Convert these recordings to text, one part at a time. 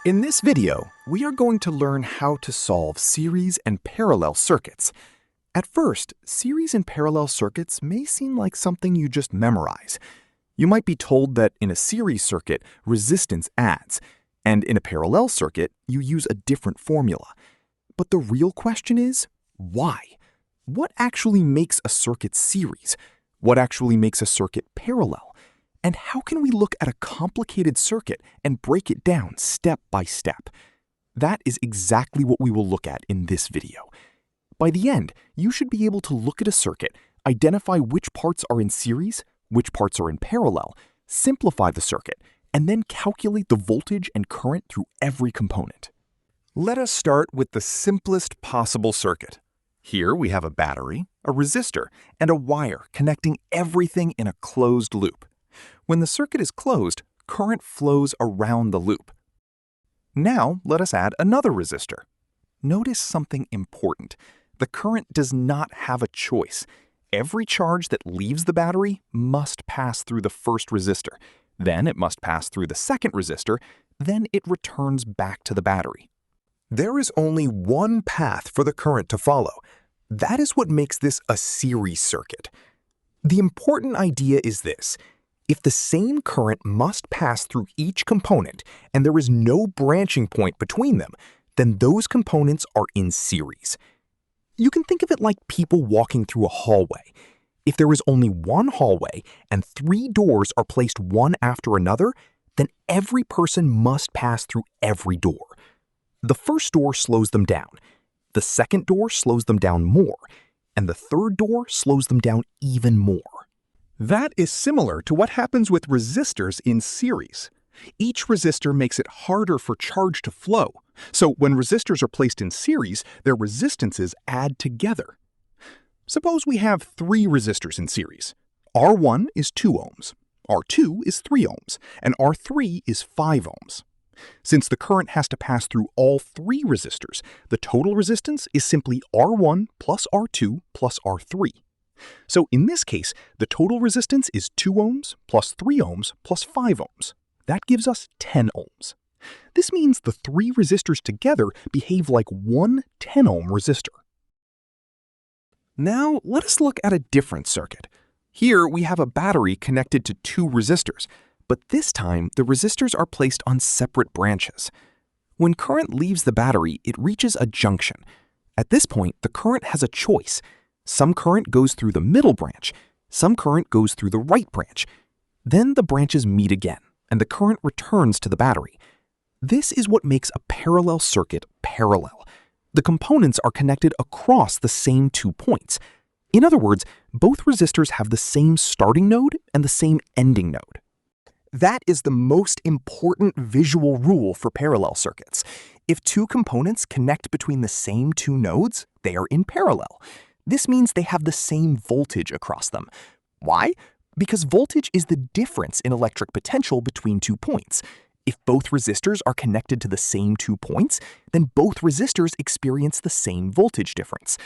In this video, we are going to learn how to solve series and parallel circuits. At first, series and parallel circuits may seem like something you just memorize. You might be told that in a series circuit, resistance adds, and in a parallel circuit, you use a different formula. But the real question is, why? What actually makes a circuit series? What actually makes a circuit parallel? And how can we look at a complicated circuit and break it down step by step? That is exactly what we will look at in this video. By the end, you should be able to look at a circuit, identify which parts are in series, which parts are in parallel, simplify the circuit, and then calculate the voltage and current through every component. Let us start with the simplest possible circuit. Here we have a battery, a resistor, and a wire connecting everything in a closed loop. When the circuit is closed, current flows around the loop. Now let us add another resistor. Notice something important. The current does not have a choice. Every charge that leaves the battery must pass through the first resistor. Then it must pass through the second resistor. Then it returns back to the battery. There is only one path for the current to follow. That is what makes this a series circuit. The important idea is this. If the same current must pass through each component and there is no branching point between them, then those components are in series. You can think of it like people walking through a hallway. If there is only one hallway and 3 doors are placed one after another, then every person must pass through every door. The first door slows them down. The second door slows them down more. And the third door slows them down even more. That is similar to what happens with resistors in series. Each resistor makes it harder for charge to flow. So when resistors are placed in series, their resistances add together. Suppose we have 3 resistors in series. R1 is 2 ohms, R2 is 3 ohms, and R3 is 5 ohms. Since the current has to pass through all 3 resistors, the total resistance is simply R1 plus R2 plus R3. So in this case, the total resistance is 2 ohms plus 3 ohms plus 5 ohms. That gives us 10 ohms. This means the 3 resistors together behave like one 10-ohm resistor. Now let us look at a different circuit. Here we have a battery connected to 2 resistors, but this time the resistors are placed on separate branches. When current leaves the battery, it reaches a junction. At this point, the current has a choice. Some current goes through the middle branch, some current goes through the right branch. Then the branches meet again, and the current returns to the battery. This is what makes a parallel circuit parallel. The components are connected across the same 2 points. In other words, both resistors have the same starting node and the same ending node. That is the most important visual rule for parallel circuits. If 2 components connect between the same 2 nodes, they are in parallel. This means they have the same voltage across them. Why? Because voltage is the difference in electric potential between 2 points. If both resistors are connected to the same 2 points, then both resistors experience the same voltage difference.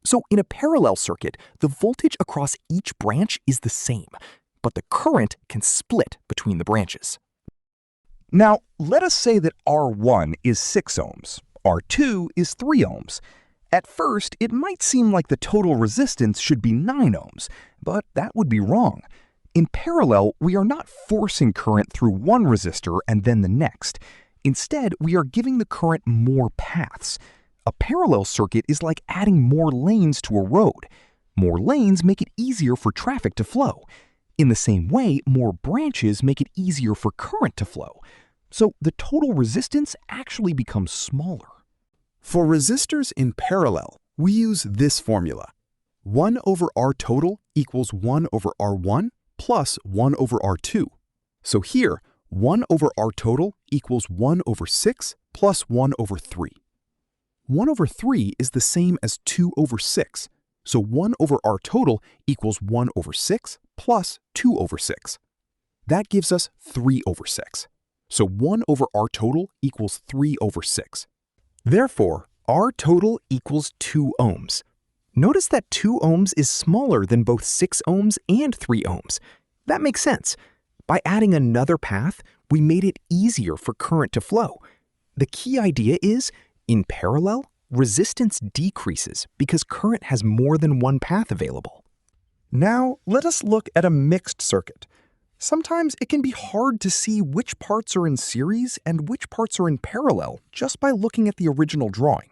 So in a parallel circuit, the voltage across each branch is the same, but the current can split between the branches. Now, let us say that R1 is 6 ohms, R2 is 3 ohms. At first, it might seem like the total resistance should be 9 ohms, but that would be wrong. In parallel, we are not forcing current through one resistor and then the next. Instead, we are giving the current more paths. A parallel circuit is like adding more lanes to a road. More lanes make it easier for traffic to flow. In the same way, more branches make it easier for current to flow. So the total resistance actually becomes smaller. For resistors in parallel, we use this formula. 1 over R total equals 1 over R1 plus 1 over R2. So here, 1 over R total equals 1 over 6 plus 1 over 3. 1 over 3 is the same as 2 over 6. So 1 over R total equals 1 over 6 plus 2 over 6. That gives us 3 over 6. So 1 over R total equals 3 over 6. Therefore, R total equals 2 ohms. Notice that 2 ohms is smaller than both 6 ohms and 3 ohms. That makes sense. By adding another path, we made it easier for current to flow. The key idea is, in parallel, resistance decreases because current has more than one path available. Now, let us look at a mixed circuit. Sometimes it can be hard to see which parts are in series and which parts are in parallel just by looking at the original drawing.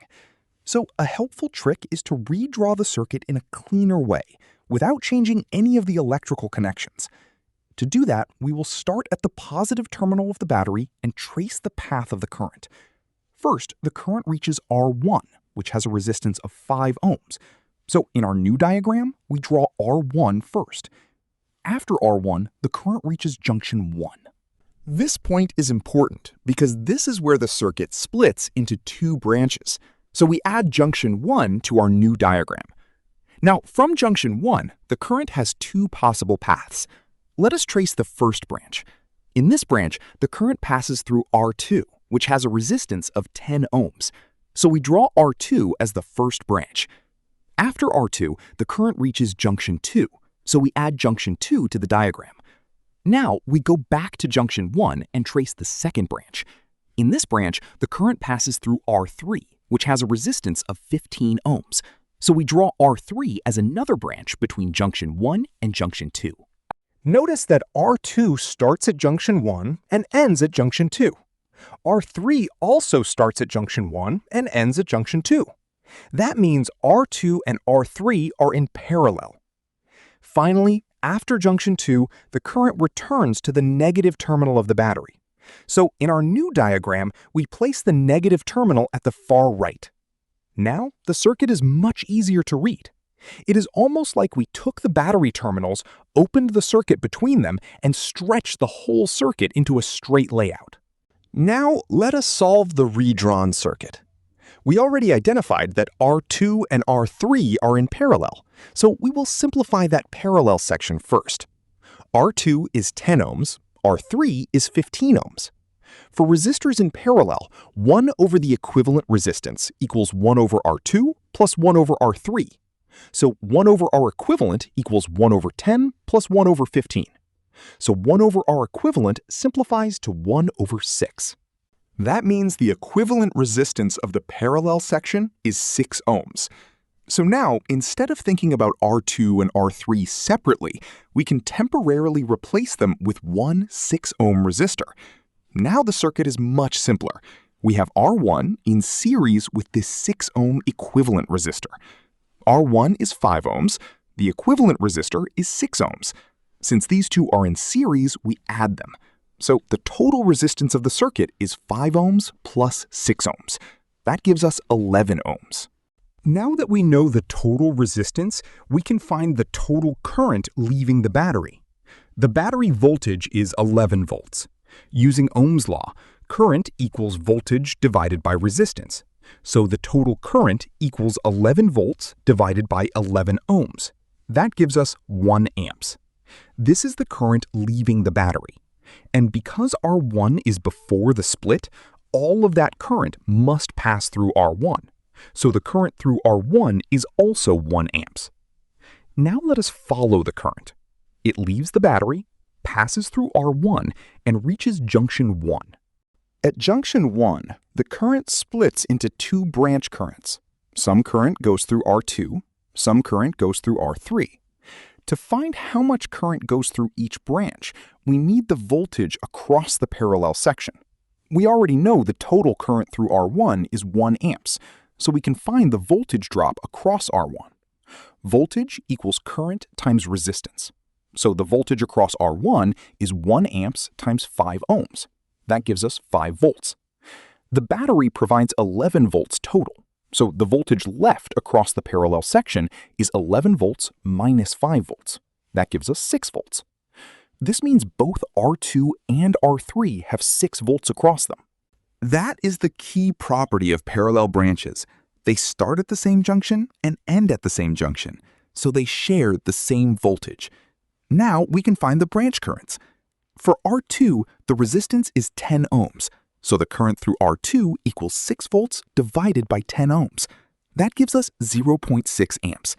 So a helpful trick is to redraw the circuit in a cleaner way, without changing any of the electrical connections. To do that, we will start at the positive terminal of the battery and trace the path of the current. First, the current reaches R1, which has a resistance of 5 ohms. So in our new diagram, we draw R1 first. After R1, the current reaches junction 1. This point is important because this is where the circuit splits into 2 branches. So we add junction 1 to our new diagram. Now, from junction 1, the current has 2 possible paths. Let us trace the first branch. In this branch, the current passes through R2, which has a resistance of 10 ohms. So we draw R2 as the first branch. After R2, the current reaches junction 2, so we add junction 2 to the diagram. Now we go back to junction 1 and trace the second branch. In this branch, the current passes through R3, which has a resistance of 15 ohms. So we draw R3 as another branch between junction 1 and junction 2. Notice that R2 starts at junction 1 and ends at junction 2. R3 also starts at junction 1 and ends at junction 2. That means R2 and R3 are in parallel. Finally, after junction 2, the current returns to the negative terminal of the battery. So in our new diagram, we place the negative terminal at the far right. Now, the circuit is much easier to read. It is almost like we took the battery terminals, opened the circuit between them, and stretched the whole circuit into a straight layout. Now, let us solve the redrawn circuit. We already identified that R2 and R3 are in parallel, so we will simplify that parallel section first. R2 is 10 ohms, R3 is 15 ohms. For resistors in parallel, 1 over the equivalent resistance equals 1 over R2 plus 1 over R3. So 1 over R equivalent equals 1 over 10 plus 1 over 15. So 1 over R equivalent simplifies to 1 over 6. That means the equivalent resistance of the parallel section is 6 ohms. So now, instead of thinking about R2 and R3 separately, we can temporarily replace them with one 6-ohm resistor. Now the circuit is much simpler. We have R1 in series with this 6-ohm equivalent resistor. R1 is 5 ohms. The equivalent resistor is 6 ohms. Since these two are in series, we add them. So the total resistance of the circuit is 5 ohms plus 6 ohms. That gives us 11 ohms. Now that we know the total resistance, we can find the total current leaving the battery. The battery voltage is 11 volts. Using Ohm's law, current equals voltage divided by resistance. So the total current equals 11 volts divided by 11 ohms. That gives us 1 amps. This is the current leaving the battery. And because R1 is before the split, all of that current must pass through R1. So the current through R1 is also 1 amps. Now let us follow the current. It leaves the battery, passes through R1, and reaches junction 1. At junction 1, the current splits into 2 branch currents. Some current goes through R2, some current goes through R3. To find how much current goes through each branch, we need the voltage across the parallel section. We already know the total current through R1 is 1 amps, so we can find the voltage drop across R1. Voltage equals current times resistance. So the voltage across R1 is 1 amps times 5 ohms. That gives us 5 volts. The battery provides 11 volts total. So the voltage left across the parallel section is 11 volts minus 5 volts. That gives us 6 volts. This means both R2 and R3 have 6 volts across them. That is the key property of parallel branches. They start at the same junction and end at the same junction, so they share the same voltage. Now we can find the branch currents. For R2, the resistance is 10 ohms. So the current through R2 equals 6 volts divided by 10 ohms. That gives us 0.6 amps.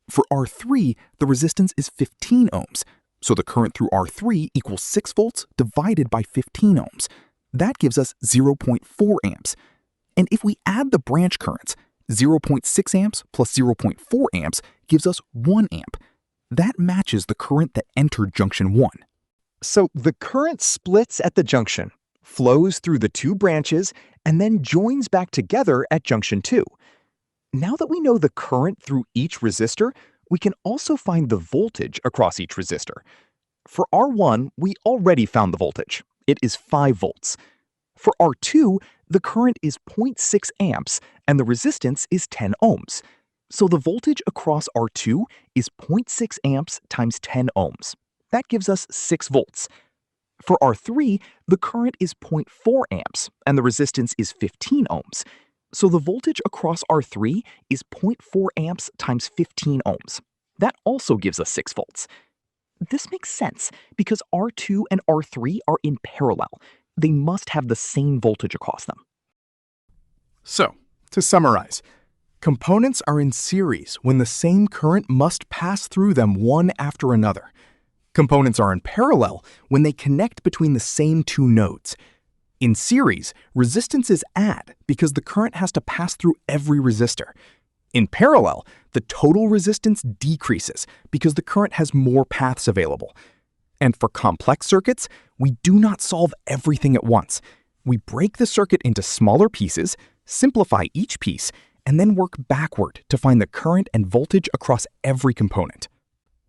For R3, the resistance is 15 ohms. So the current through R3 equals 6 volts divided by 15 ohms. That gives us 0.4 amps. And if we add the branch currents, 0.6 amps plus 0.4 amps gives us 1 amp. That matches the current that entered junction 1. So the current splits at the junction, flows through the two branches, and then joins back together at junction 2. Now that we know the current through each resistor, we can also find the voltage across each resistor. For R1, we already found the voltage. It is 5 volts. For R2, the current is 0.6 amps and the resistance is 10 ohms. So the voltage across R2 is 0.6 amps times 10 ohms. That gives us 6 volts. For R3, the current is 0.4 amps and the resistance is 15 ohms. So the voltage across R3 is 0.4 amps times 15 ohms. That also gives us 6 volts. This makes sense because R2 and R3 are in parallel. They must have the same voltage across them. So, to summarize, components are in series when the same current must pass through them one after another. Components are in parallel when they connect between the same two nodes. In series, resistances add because the current has to pass through every resistor. In parallel, the total resistance decreases because the current has more paths available. And for complex circuits, we do not solve everything at once. We break the circuit into smaller pieces, simplify each piece, and then work backward to find the current and voltage across every component.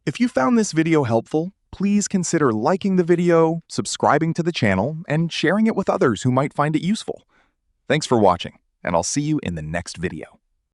If you found this video helpful, please consider liking the video, subscribing to the channel, and sharing it with others who might find it useful. Thanks for watching, and I'll see you in the next video.